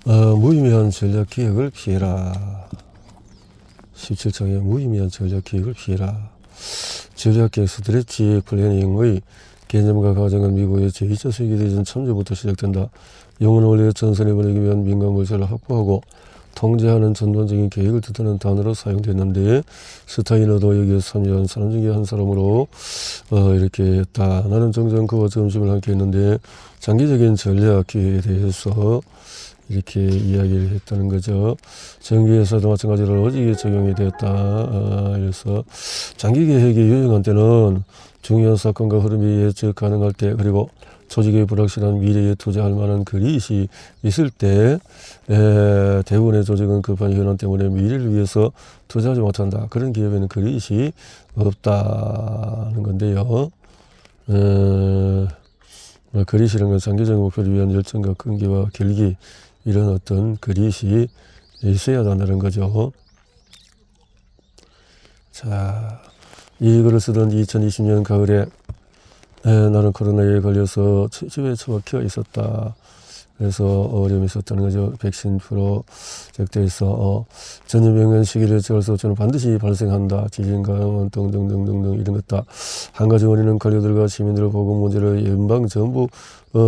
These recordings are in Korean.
무의미한 전략 기획을 피해라. 17장에 무의미한 전략 기획을 피해라. 전략 기획 스트레치 플래닝의 개념과 과정은 미국의 제2차 세계대전 참전부터 시작된다. 영혼 원리의 전선에 보내기 위한 민간 물자를 확보하고 통제하는 전반적인 계획을 뜻하는 단어로 사용됐는데, 스타이너도 여기에 참여한 사람 중에 한 사람으로 이렇게 했다. 나는 정작 그와 점심을 함께 했는데 장기적인 전략 기획에 대해서 이렇게 이야기를 했다는 거죠. 전기회사도 마찬가지로 오직에 적용이 되었다. 그래서 장기 계획이 유용한 때는 중요한 사건과 흐름이 예측 가능할 때, 그리고 조직의 불확실한 미래에 투자할 만한 그릿이 있을 때, 대부분의 조직은 급한 현안 때문에 미래를 위해서 투자하지 못한다. 그런 기업에는 그릿이 없다는 건데요. 그릿이라는 건 장기적인 목표를 위한 열정과 끈기와 결기, 이런 어떤 그릿이 있어야 한다는 거죠. 자, 이 글을 쓰던 2020년 가을에 나는 코로나에 걸려서 집에 처박혀 있었다. 그래서 어려움이 있었다는 거죠. 백신 프로젝트에서 전염병은 시기를 예측할 수 없지만 반드시 발생한다. 지진, 감염 등등등등등 이런 것 다. 한 가지 원인은 관료들과 시민들의 보건 문제를 연방정부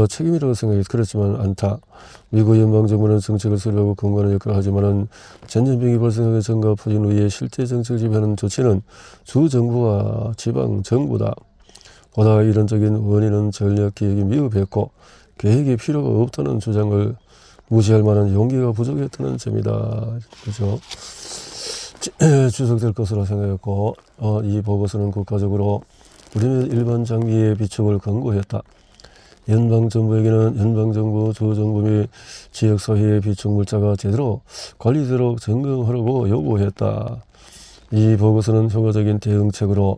책임이라고 생각해서 그렇지만 않다. 미국 연방정부는 정책을 수립하고 근거하는 역할을 하지만 전염병이 발생하기 전과 퍼진 후에 실제 정책을 지배하는 조치는 주정부와 지방정부다. 보다 이론적인 원인은 전략기획이 미흡했고 계획이 필요가 없다는 주장을 무시할 만한 용기가 부족했다는 점이다. 그죠? 주석될 것으로 생각했고, 이 보고서는 국가적으로 우리는 일반 장비의 비축을 권고했다. 연방정부에게는 연방정부, 주정부 및 지역사회의 비축 물자가 제대로 관리되도록 점검하라고 요구했다. 이 보고서는 효과적인 대응책으로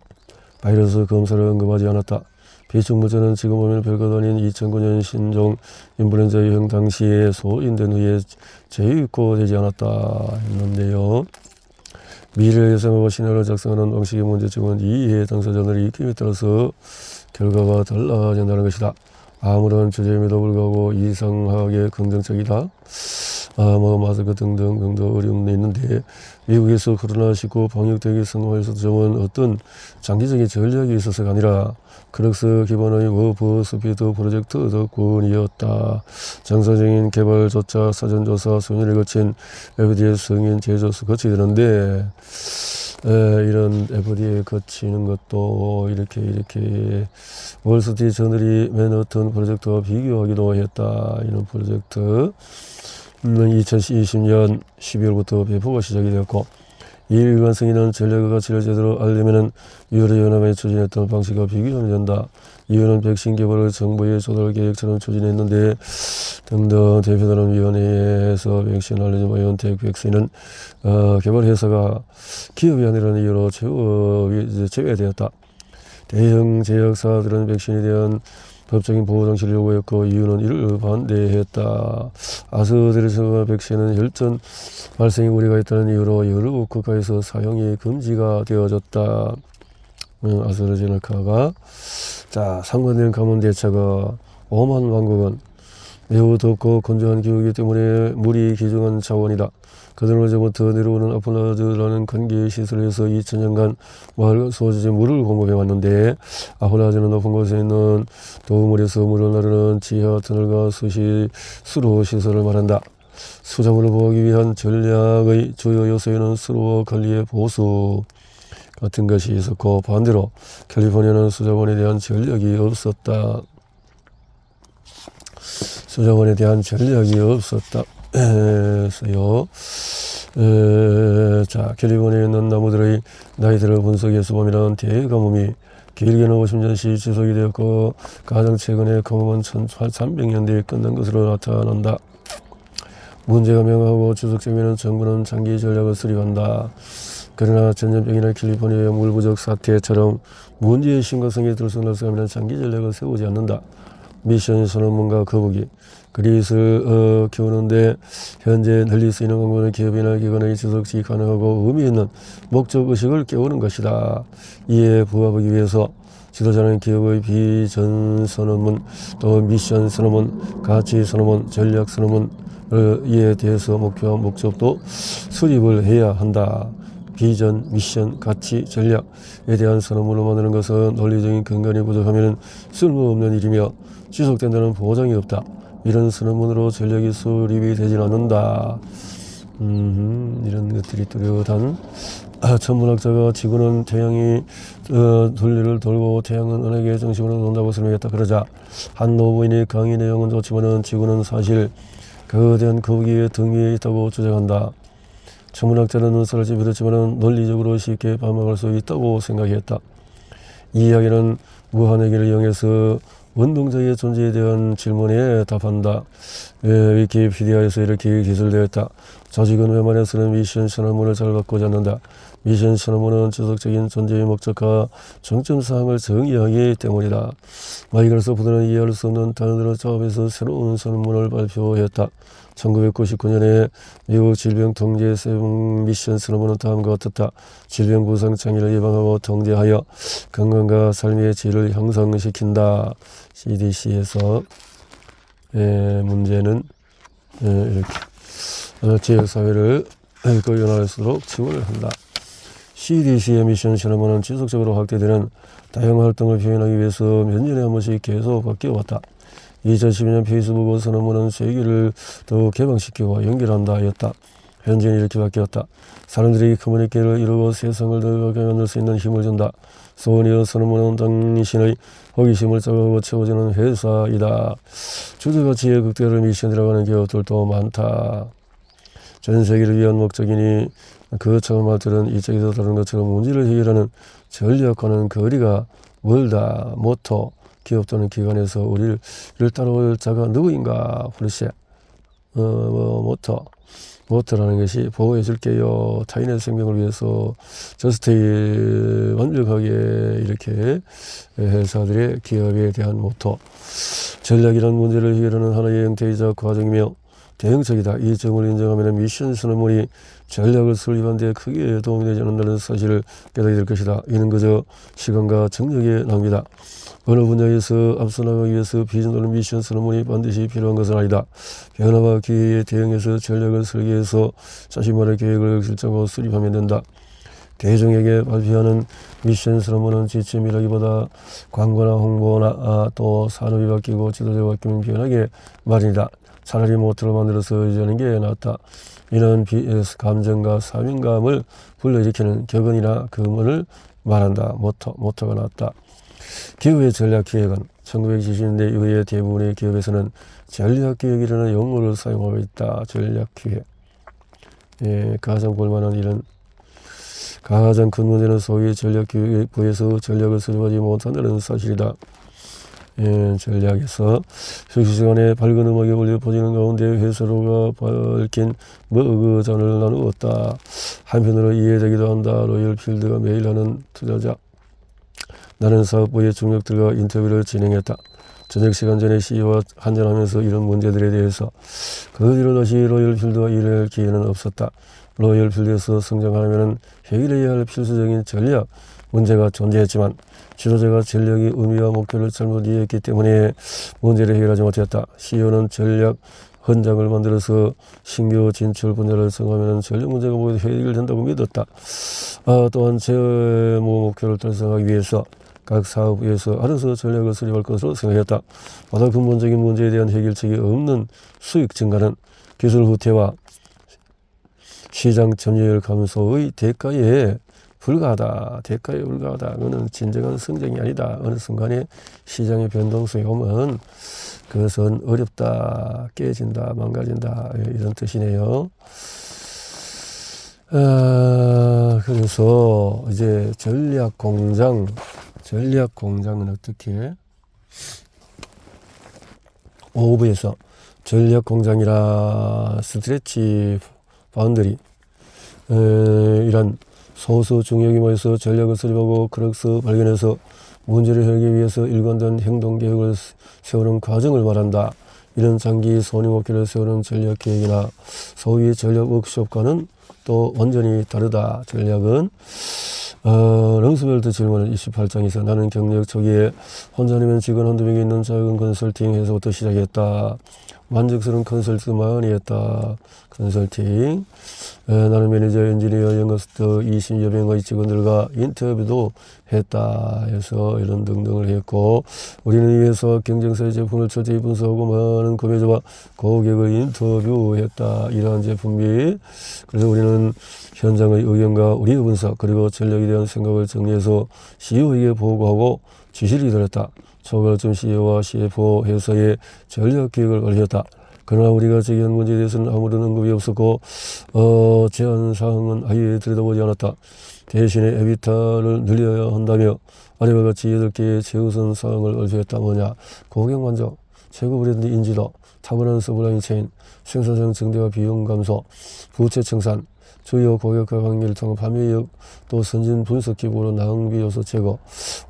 바이러스 검사를 언급하지 않았다. 비축 물자는 지금 보면 별것 아닌 2009년 신종 인플루엔자 유행 당시에 소인된 후에 재유입되지 않았다 했는데요. 미래를 예상하고 시나리오를 작성하는 방식의 문제점은 이해 당사자들의 입김에 따라서 결과가 달라진다는 것이다. 아무런 주제임에도 불구하고 이상하게 긍정적이다. 마스크 등등 어려움이 있는데, 미국에서 코로나19 방역대기 성공에서 점은 어떤 장기적인 전략이 있어서가 아니라 크럭스 기반의 워프스피드 프로젝트 덕분이었다. 정상적인 개발조차 사전조사 수년을 거친 FDA 승인 제조서 거치게 되는데, 이런 FDA 거치는 것도 이렇게 월스트리트 저널이 맨하튼 프로젝트와 비교하기도 했다. 이런 프로젝트 2020년 12월부터 배포가 시작이 되었고, 이 일관 승인은 전략과 가치를 제대로 알려면 유럽연합에 추진했던 방식과 비교하면 된다. 이유는 백신 개발을 정부의 조달 계획처럼 추진했는데 등등. 대표단원위원회에서 백신 알려진 바이오엔텍 백신은 개발 회사가 기업이 아니라는 이유로 제외되었다. 대형 제약사들은 백신에 대한 법적인 보호 장치를 요구했고, 이유는 이를 반대했다. 아스트라제네카 백신은 혈전 발생의 우려가 있다는 이유로 여러 국가에서 사용이 금지가 되어졌다. 아스트라제네카가. 자, 상반된 감염 대처가 오만 왕국은 매우 덥고 건조한 기후이기 때문에 물이 귀중한 자원이다. 그들로부터 내려오는 아프라즈라는 관계 시설에서 2000년간 마을 소재지 물을 공급해 왔는데, 아프라즈는 높은 곳에 있는 도우물에서 물을 나르는 지하 터널과 수로 시설을 말한다. 수자원을 보호하기 위한 전략의 주요 요소에는 수로 관리의 보수 같은 것이 있었고, 반대로 캘리포니아는 수자원에 대한 전략이 없었다. 수자원에 대한 전략이 없었다. 했어요. 자, 캘리포니아에 있는 나무들의 나이들을 분석해서 보면 대가뭄이 길게는 50년씩 지속이 되었고, 가장 최근에 가뭄은 1300년대에 끝난 것으로 나타난다. 문제가 명하고 주석적이면 정부는 장기 전략을 수립한다. 그러나 전염병이나 캘리포니아의 물 부족 사태처럼 문제의 심각성에 들쑥날쑥하면 장기 전략을 세우지 않는다. 미션 선언문과 거북이 그릿을 키우는데 현재 늘릴 수 있는 공간은 기업이나 기관의 지속시 가능하고 의미 있는 목적의식을 깨우는 것이다. 이에 부합하기 위해서 지도자는 기업의 비전 선언문, 또 미션 선언문, 가치 선언문, 전략 선언문을 이에 대해서 목표와 목적도 수립을 해야 한다. 비전, 미션, 가치, 전략에 대한 선언문을 만드는 것은 논리적인 근간이 부족하면 쓸모없는 일이며 지속된다는 보장이 없다. 이런 선언문으로 전략이 수립이 되진 않는다. 이런 것들이 뚜렷한 천문학자가 지구는 태양이 둘레를 돌고 태양은 은하계의 중심으로 돈다고 설명했다. 그러자 한 노부인이 강의 내용은 좋지만은 지구는 사실 거대한 거기에 등 위에 있다고 주장한다. 천문학자는 눈살을 찌푸렸지만 논리적으로 쉽게 반박할 수 있다고 생각했다. 이 이야기는 무한의기를 이용해서 운동자의 존재에 대한 질문에 답한다. 위키피디아에서 이렇게 기술되었다. 조직은 웬만해서는 미션 선언문을 잘 바꾸지 않는다. 미션 선언문은 지속적인 존재의 목적과 정점사항을 정의하기 때문이다. 마이클스 부드는 이해할 수 없는 단어들을 조합해서 새로운 선언문을 발표했다. 1999년에 미국 질병통제세븐 미션 선언문은 다음과 같았다. 질병 부상 장애를 예방하고 통제하여 건강과 삶의 질을 향상시킨다. CDC에서 문제는 이렇게 지역사회를 연합할수록 지원을 한다. CDC의 미션 선언문은 지속적으로 확대되는 다양한 활동을 표현하기 위해서 몇 년에 한 번씩 계속 바뀌어왔다. 2012년 페이스북 선언문은 세계를 더 개방시키고 연결한다 였다. 현재는 이렇게 바뀌었다. 사람들이 커뮤니케이를 이루고 세상을 더 가까이 만들 수 있는 힘을 준다. 소니어 선언문은 당신의 호기심을 자극하고 채워주는 회사이다. 주제가치의 극대화를 미션이라고 하는 기업들도 많다. 전 세계를 위한 목적이니 그 처음 말들은 이쪽에서 다른 것처럼 문제를 해결하는 전략과는 거리가 멀다. 모토 기업 또는 기관에서 우리를 따라올 자가 누구인가? 홀세 모토라는 것이 보호해 줄게요. 타인의 생명을 위해서 저스테이 완벽하게 이렇게 회사들의 기업에 대한 모토. 전략이란 문제를 해결하는 하나의 형태이자 과정이며 대응적이다. 이 점을 인정하면 미션 선언문이 전략을 설립하는 데 크게 도움이 되지 않는다는 사실을 깨닫게 될 것이다. 이는 그저 시간과 정력의 낭비다. 어느 분야에서 앞서 나가기 위해서 비전 또는 미션 선언문이 반드시 필요한 것은 아니다. 변화와 기회에 대응해서 전략을 설계해서 자신만의 계획을 실정하고 수립하면 된다. 대중에게 발표하는 미션 선언문은 지침이라기보다 광고나 홍보나 또 산업이 바뀌고 지도자가 바뀌면 변하게 마련이다. 차라리 모토를 만들어서 유지하는 게 낫다. 이는 감정과 사명감을 불러일으키는 격언이나 금언을 말한다. 모토가 낫다. 기업의 전략기획은 1970년대 이후에 대부분의 기업에서는 전략기획이라는 용어를 사용하고 있다. 전략기획. 가장 볼만한 일은 가장 큰 문제는 소위 전략기획부에서 전략을 수립하지 못한다는 사실이다. 전략에서 실시간에 밝은 음악이 울려 퍼지는 가운데 회사로가 밝힌 머그잔을 나누었다. 한편으로 이해되기도 한다. 로열필드가 매일 하는 투자자. 나는 사업부의 중력들과 인터뷰를 진행했다. 저녁 시간 전에 CEO와 한잔하면서 이런 문제들에 대해서 그 뒤로 다시 로열필드와 일할 기회는 없었다. 로열필드에서 성장하려면 해결해야 할 필수적인 전략 문제가 존재했지만 지도자가 전략의 의미와 목표를 잘못 이해했기 때문에 문제를 해결하지 못했다. CEO는 전략 헌장을 만들어서 신규 진출 분야를 성하면 전략 문제가 모두 해결된다고 믿었다. 또한 재무 목표를 달성하기 위해서 각 사업부에서 알아서 전략을 수립할 것으로 생각했다. 보다 근본적인 문제에 대한 해결책이 없는 수익 증가는 기술 후퇴와 시장 점유율 감소의 대가에 불과하다. 그거는 진정한 성장이 아니다. 어느 순간에 시장의 변동성이 오면 그것은 어렵다, 깨진다, 망가진다 이런 뜻이네요. 그래서 이제 전략공장은 어떻게 5부에서 전략공장이라 스트레치 바운더리 이란 소수 중역이 모여서 전략을 수립하고 그럭서 발견해서 문제를 해결하기 위해서 일관된 행동계획을 세우는 과정을 말한다. 이런 장기 손익 목표를 세우는 전략계획이나 소위 전략 워크숍과는 또 완전히 다르다. 전략은 럼스벨트 질문을 28장에서 나는 경력 초기에 혼자 아니면 직원 한두 명이 있는 작은 컨설팅 회사부터 시작했다. 만족스러운 컨설팅만이 했다. 컨설팅. 나는 매니저, 엔지니어, 연구스터 20여 명의 직원들과 인터뷰도 했다 해서 이런 등등을 했고, 우리는 이 회사와 경쟁사의 제품을 철저히 분석하고 많은 구매자와 고객을 인터뷰했다. 이러한 제품 및 그래서 우리는 현장의 의견과 우리의 분석 그리고 전략에 대한 생각을 정리해서 CEO에게 보고하고 지시를 이끌었다. 초발점 CEO와 CFO 회사의 전략 기획을 발표했다. 그러나 우리가 제기한 문제에 대해서는 아무런 언급이 없었고 제안 사항은 아예 들여다보지 않았다. 대신에 에비타를 늘려야 한다며 아래와 같이 8개의 최우선 사항을 발표했다. 뭐냐? 고객 만족, 최고 브랜드 인지도, 탁월한 서플라이 체인, 생산성 증대와 비용 감소, 부채 청산, 주요 고객과 관계를 통한 판매력, 또 선진 분석 기법으로 낭비 요소 제거,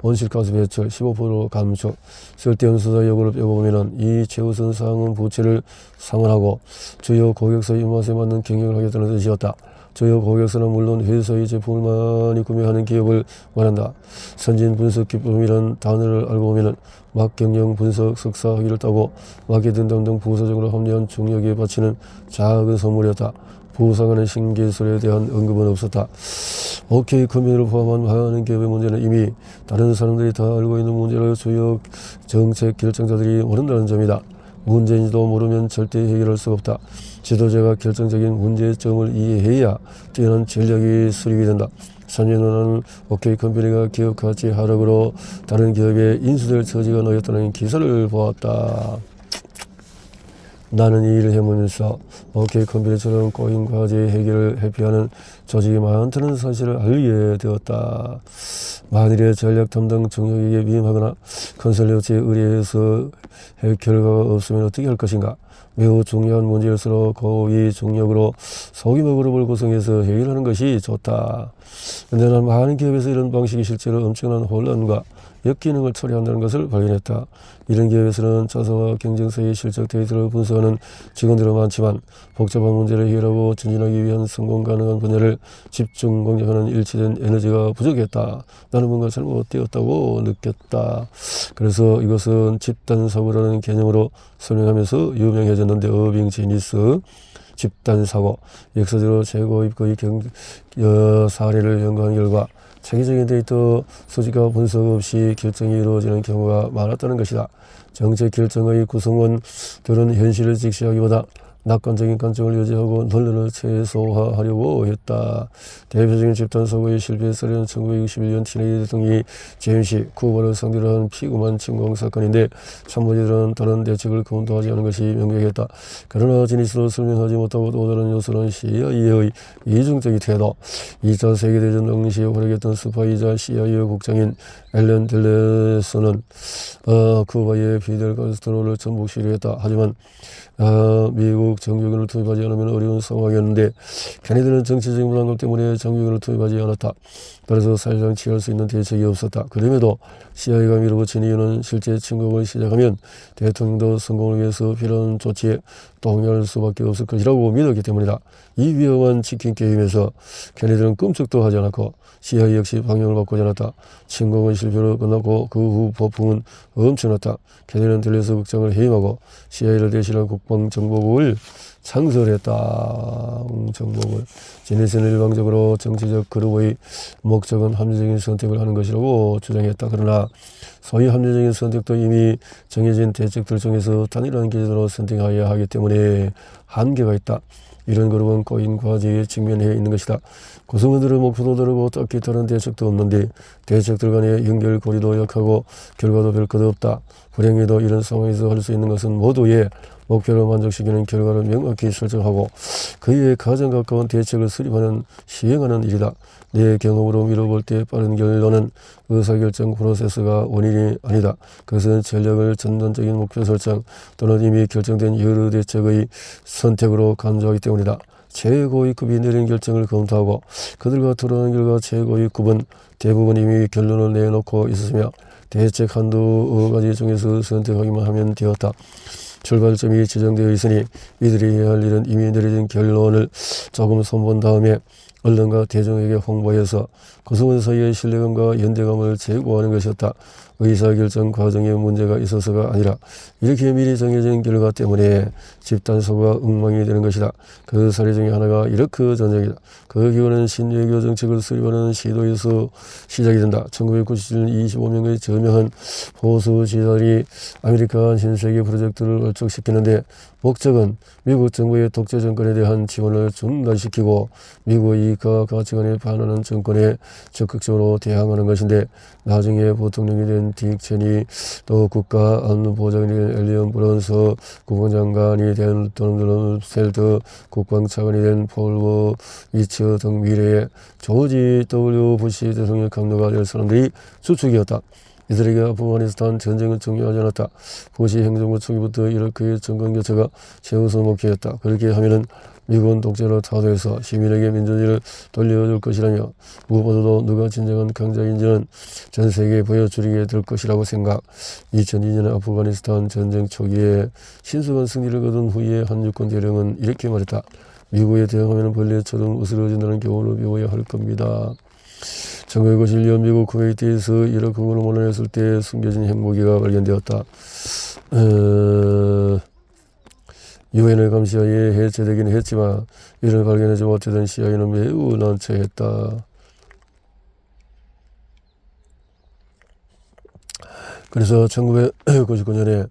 온실가스 배출 15% 감축, 쓸데없는 수사 요구를 빼고 보면은 이 최우선 사항은 부채를 상환하고 주요 고객사의 입맛에 맞는 경영을 하겠다는 뜻이었다. 주요 고객사는 물론 회사의 제품을 많이 구매하는 기업을 말한다. 선진 분석 기법이라는 단어를 알고 보면은 막 경영 분석 석사 학위를 따고 마케팅 등등 부서적으로 합리한 중력에 바치는 작은 선물이었다. 부상하는 신기술에 대한 언급은 없었다. OK 컴퓨터를 포함한 많은 기업의 문제는 이미 다른 사람들이 다 알고 있는 문제로 주요 정책 결정자들이 모른다는 점이다. 문제인지도 모르면 절대 해결할 수가 없다. 지도자가 결정적인 문제점을 이해해야 뛰어난 전략이 수립이 된다. 선진원은 OK 컴퍼니가 기업 가치 하락으로 다른 기업에 인수될 처지가 놓였다는 기사를 보았다. 나는 이 일을 해보면서 OK 컴퓨터처럼 꼬인 과제 해결을 회피하는 조직이 많다는 사실을 알게 되었다. 만일에 전략 담당 정역에게 위임하거나 컨설런트에 의뢰해서 결과가 없으면 어떻게 할 것인가? 매우 중요한 문제일수록 고위 중력으로 소규모 그룹을 구성해서 해결하는 것이 좋다. 그런데 난 많은 기업에서 이런 방식이 실제로 엄청난 혼란과 역기능을 초래한다는 것을 발견했다. 이런 기업에서는 자사와 경쟁사의 실적 데이터를 분석하는 직원들은 많지만 복잡한 문제를 해결하고 전진하기 위한 성공 가능한 분야를 집중 공략하는 일치된 에너지가 부족했다. 나는 뭔가 잘못되었다고 느꼈다. 그래서 이것은 집단사고라는 개념으로 설명하면서 유명해졌는데 어빙 제니스 집단사고 역사적으로 최고입의 사례를 연구한 결과 체계적인 데이터 수집과 분석 없이 결정이 이루어지는 경우가 많았다는 것이다. 정책 결정의 구성원들은 현실을 직시하기보다 낙관적인 관점을 유지하고 논란을 최소화하려고 했다. 대표적인 집단사고의 실패 사례는 1961년 케네디 대통령이 제임스 쿠버를 상대로 한 피고만 침공 사건인데 참모진들은 다른 대책을 검토하지 않은 것이 명백했다. 그러나 진실로 설명하지 못하고 또 다른 요소는 CIA의 이중적인 태도. 2차 세계대전 당시에 활약했던 스파이자 CIA 국장인 앨런 델레스는 쿠바의 피델 카스트로를 전복 시료했다. 하지만 미국 정규군을 투입하지 않으면 어려운 상황이었는데 케네디는 정치적인 부담감 때문에 정규군을 투입하지 않았다. 그래서 사실상 취할 수 있는 대책이 없었다. 그럼에도 CIA가 밀어붙인 이유는 실제 침공을 시작하면 대통령도 성공을 위해서 필요한 조치에 동의할 수밖에 없을 것이라고 믿었기 때문이다. 이 위험한 치킨 게임에서 케네디는 끔찍도 하지 않았고 CIA 역시 방향을 바꾸지 않았다. 침공은 실패로 끝났고 그 후 폭풍은 엄청났다. 케네디는 델레스 국장을 해임하고 CIA를 대신한 국방정보국을 창설했다. 정보국. 제니스는 일방적으로 정치적 그룹의 목적은 합리적인 선택을 하는 것이라고 주장했다. 그러나 소위 합리적인 선택도 이미 정해진 대책들 중에서 단일한 기준으로 선택해야 하기 때문에 한계가 있다. 이런 그룹은 꼬인 과제에 직면해 있는 것이다. 구성원들의 목표도 다르고 딱히 다른 대책도 없는데 대책들 간의 연결고리도 약하고 결과도 별 것 없다. 불행히도 이런 상황에서 할 수 있는 것은 모두의 목표를 만족시키는 결과를 명확히 설정하고 그에 가장 가까운 대책을 수립하는 시행하는 일이다. 내 경험으로 미뤄볼 때 빠른 결론은 의사결정 프로세스가 원인이 아니다. 그것은 전략을 전반적인 목표 설정 또는 이미 결정된 여러 대책의 선택으로 간주하기 때문이다. 최고위급이 내린 결정을 검토하고 그들과 토론한 결과 최고위급은 대부분 이미 결론을 내놓고 있었으며 대책 한두 가지 중에서 선택하기만 하면 되었다. 출발점이 지정되어 있으니 이들이 해야 할 일은 이미 내려진 결론을 조금 손본 다음에 언론과 대중에게 홍보해서 구성원 사이의 신뢰감과 연대감을 제고하는 것이었다. 의사결정 과정에 문제가 있어서가 아니라 이렇게 미리 정해진 결과 때문에 집단소가 엉망이 되는 것이다. 그 사례 중에 하나가 이라크 전쟁이다. 그 기원은 신외교 정책을 수립하는 시도에서 시작이 된다. 1997년 25명의 저명한 보수 지도자들이 아메리칸 신세계 프로젝트를 얼촉시키는데 목적은 미국 정부의 독재 정권에 대한 지원을 중단시키고 미국 이익과 가치관에 반하는 정권에 적극적으로 대항하는 것인데 나중에 부통령이 된 딕 체니 또 국가안보보장관이 된 엘리언 브론서 국방장관이 된 도널드 셀드 국방차관이 된 폴 위츠 등 미래의 조지 W 부시 대통령 강도가 될 사람들이 주축이었다. 이들에게 아프가니스탄 전쟁은 중요하지 않았다. 부시 행정부 초기부터 이라크의 정권 교체가 최우선 목표였다. 그렇게 하면은 미국은 독재를 타도해서 시민에게 민주주의를 돌려줄 것이라며 무엇보다도 누가 진정한 강자인지는 전 세계에 보여주게 될 것이라고 생각. 2002년 아프가니스탄 전쟁 초기에 신속한 승리를 거둔 후에 한 육군 대령은 이렇게 말했다. 미국에 대항하면 벌레처럼 으스러진다는 교훈을 배워야 할 겁니다. 1991년 미국 쿠웨이트에서 이라크군을 몰아냈을 때 숨겨진 핵무기가 발견되었다. 유엔을 감시하에 해체되기는 했지만 이를 발견하지 못하던 CIA는 매우 난처했다. 그래서 1999년에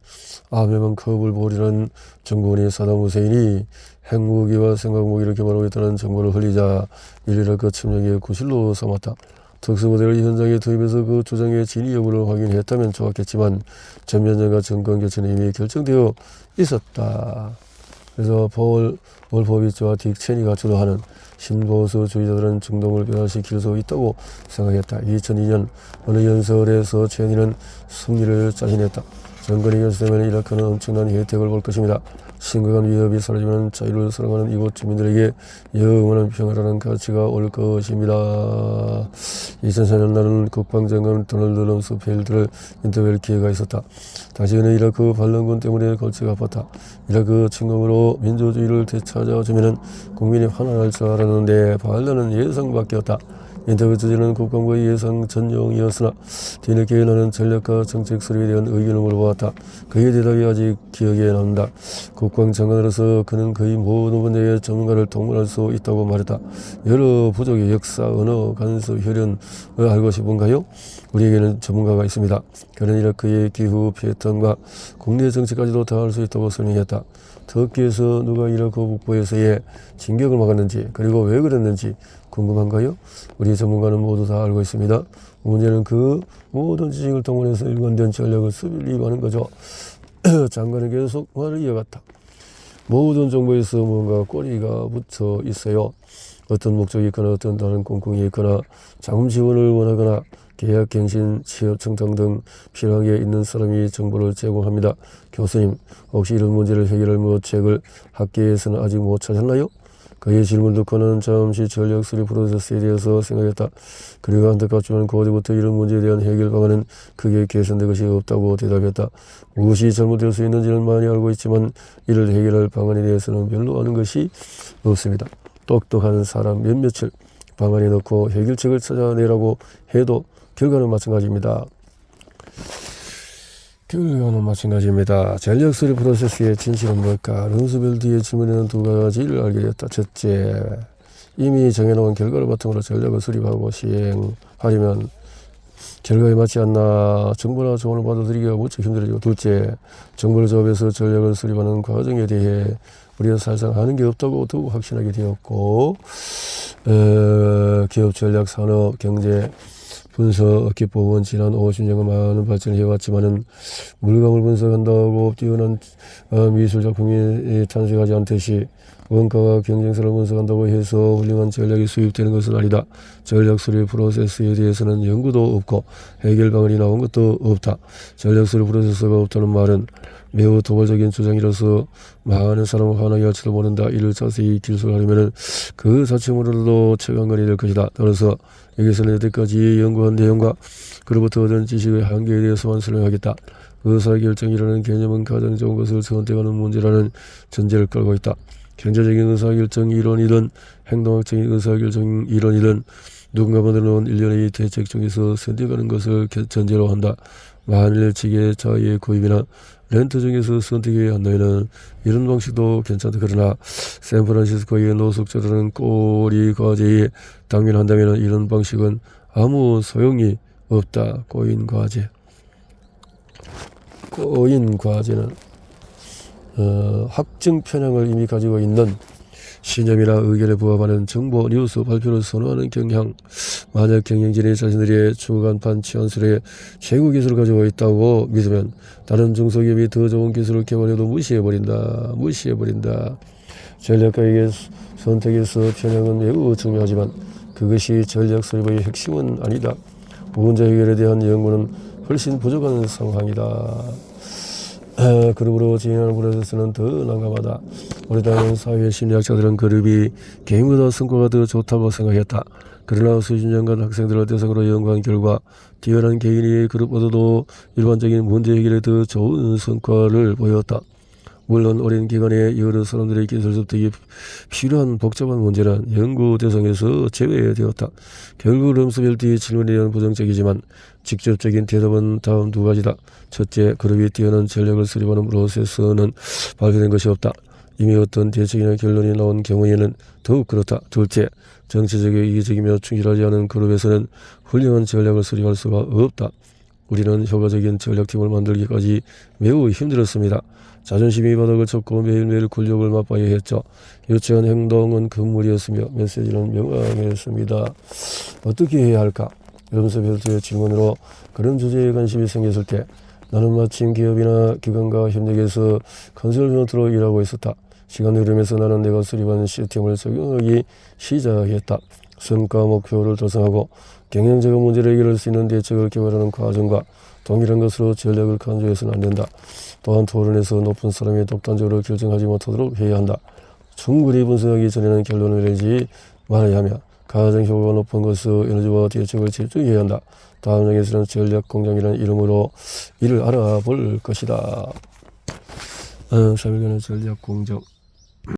아메만 커블볼이라는 정권이 사담 후세인이 핵무기와 생화무기를 개발하겠다는 정보를 흘리자 이라크 침략의 구실로 삼았다. 특수부대를 현장에 투입해서 그 주장의 진위 여부를 확인했다면 좋았겠지만 전면전과 정권 교체는 이미 결정되어 있었다. 그래서 폴 월포비츠와 딕 체니가 주도하는 신보수주의자들은 중동을 변화시킬 수 있다고 생각했다. 2002년 어느 연설에서 체니는 승리를 자신했다. 정권이 결수되면 이라크는 엄청난 혜택을 볼 것입니다. 심각한 위협이 사라지면 자유를 사랑하는 이곳 주민들에게 영원한 평화라는 가치가 올 것입니다. 2004년 나는 국방장관 도널드 럼스펠드를 인터뷰할 기회가 있었다. 당시 그는 이라크 반란군 때문에 골치가 아팠다. 이라크 침공으로 민주주의를 되찾아주면 국민이 환호할 줄 알았는데 반란은 예상 밖이었다. 인터뷰 주제는 국방부의 예상 전용이었으나 뒤늦게 나는 전략과 정책 수립에 대한 의견을 물어보았다. 그의 대답이 아직 기억에 남는다. 국방장관으로서 그는 거의 모든 분야의 전문가를 동원할 수 있다고 말했다. 여러 부족의 역사, 언어, 간섭, 혈연을 알고 싶은가요? 우리에게는 전문가가 있습니다. 그는 이라크의 기후 패턴과 국내 정치까지도 다 알 수 있다고 설명했다. 터키에서 누가 이라크 북부에서의 진격을 막았는지 그리고 왜 그랬는지 궁금한가요? 우리 전문가는 모두 다 알고 있습니다. 문제는 그 모든 지식을 동원해서 일관된 전략을 수립하는 거죠. 장관은 계속 말을 이어갔다. 모든 정보에서 뭔가 꼬리가 붙어 있어요. 어떤 목적이 있거나 어떤 다른 꽁꽁이 있거나 자금 지원을 원하거나 계약, 갱신, 취업, 청탁 등 필요한 게 있는 사람이 정보를 제공합니다. 교수님, 혹시 이런 문제를 해결할 무엇책을 학계에서는 아직 못 찾았나요? 그의 질문 듣고는 잠시 전략 수립 프로세스에 대해서 생각했다. 그리고 안타깝지만 고대부터 이런 문제에 대한 해결 방안은 크게 개선된 것이 없다고 대답했다. 무엇이 잘못될 수 있는지는 많이 알고 있지만 이를 해결할 방안에 대해서는 별로 아는 것이 없습니다. 똑똑한 사람 몇몇을 방안에 넣고 해결책을 찾아내라고 해도 결과는 마찬가지입니다. 전략 수립 프로세스의 진실은 뭘까? rumsfeld의 질문에는 두 가지를 알게 되었다. 첫째, 이미 정해놓은 결과를 바탕으로 전략을 수립하고 시행하려면 결과에 맞지 않나 정보나 조언을 받아들이기가 무척 힘들어지고, 둘째, 정보를 조합해서 전략을 수립하는 과정에 대해 우리가 사실상 아는 게 없다고 더욱 확신하게 되었고, 기업 전략, 산업, 경제, 분석, 기법은 지난 50년간 많은 발전을 해왔지만은 물감을 분석한다고 뛰어난 미술작품이 탄생하지 않듯이 원가와 경쟁성을 분석한다고 해서 훌륭한 전략이 수립되는 것은 아니다. 전략 수립 프로세스에 대해서는 연구도 없고 해결 방안이 나온 것도 없다. 전략 수립 프로세스가 없다는 말은 매우 도발적인 주장이라서 많은 사람을 화나게 할지도 모른다. 이를 자세히 기술하려면 그 자체만으로도 최강관이 될 것이다. 따라서 여기서는 여태까지 연구한 내용과 그로부터 얻은 지식의 한계에 대해서만 설명하겠다. 의사결정이라는 개념은 가장 좋은 것을 선택하는 문제라는 전제를 깔고 있다. 경제적인 의사결정 이론이든 행동학적인 의사결정 이론이든 누군가 만들어놓은 일련의 대책 중에서 선택하는 것을 전제로 한다. 만일 지게 자의 구입이나 렌트 중에서 선택해야 한다면 이런 방식도 괜찮다. 그러나 샌프란시스코의 노숙자들은 꼬리 과제에 당면한다면 이런 방식은 아무 소용이 없다. 꼬인 과제는 확증 편향을 이미 가지고 있는 신념이나 의견에 부합하는 정보 뉴스 발표를 선호하는 경향. 만약 경영진이 자신들의 주간판 치안술에 최고 기술을 가지고 있다고 믿으면 다른 중소기업이 더 좋은 기술을 개발해도 무시해버린다. 전략가에게 선택에서 편향은 매우 중요하지만 그것이 전략 설립의 핵심은 아니다. 문제 해결에 대한 연구는 훨씬 부족한 상황이다. 그룹으로 진행하는 프로세스는 더 난감하다. 오래된 사회심리학자들은 그룹이 개인보다 성과가 더 좋다고 생각했다. 그러나 수십 년간 학생들을 대상으로 연구한 결과 뛰어난 개인이 그룹보다도 일반적인 문제 해결에 더 좋은 성과를 보였다. 물론 오랜 기간에 여러 사람들의 기술 습득이 필요한 복잡한 문제는 연구 대상에서 제외되었다. 결국 럼스벨트의 질문에 대한 부정적이지만 직접적인 대답은 다음 두 가지다. 첫째, 그룹이 뛰어난 전략을 수립하는 프로세스는 발표된 것이 없다. 이미 어떤 대책이나 결론이 나온 경우에는 더욱 그렇다. 둘째, 정치적이고 이기적이며 충실하지 않은 그룹에서는 훌륭한 전략을 수립할 수가 없다. 우리는 효과적인 전략팀을 만들기까지 매우 힘들었습니다. 자존심이 바닥을 쳤고 매일매일 굴욕을 맛봐야 했죠. 유치한 행동은 금물이었으며 메시지는 명확했습니다. 어떻게 해야 할까? 럼스벨트의 질문으로 그런 주제에 관심이 생겼을 때 나는 마침 기업이나 기관과 협력해서 컨설턴트로 일하고 있었다. 시간 흐르면서 나는 내가 수립한 시스템을 적용하기 시작했다. 성과 목표를 달성하고 경영자가 문제를 해결할 수 있는 대책을 개발하는 과정과 동일한 것으로 전략을 간주해서는 안 된다. 또한 토론에서 높은 사람이 독단적으로 결정하지 못하도록 해야 한다. 충분히 분석하기 전에는 결론을 내지 말아야 하며 가장 효과가 높은 것으로 에너지와 대책을 집중해야 한다. 다음 장에서는 전략 공정이라는 이름으로 이를 알아볼 것이다. 3일간의 전략 공정.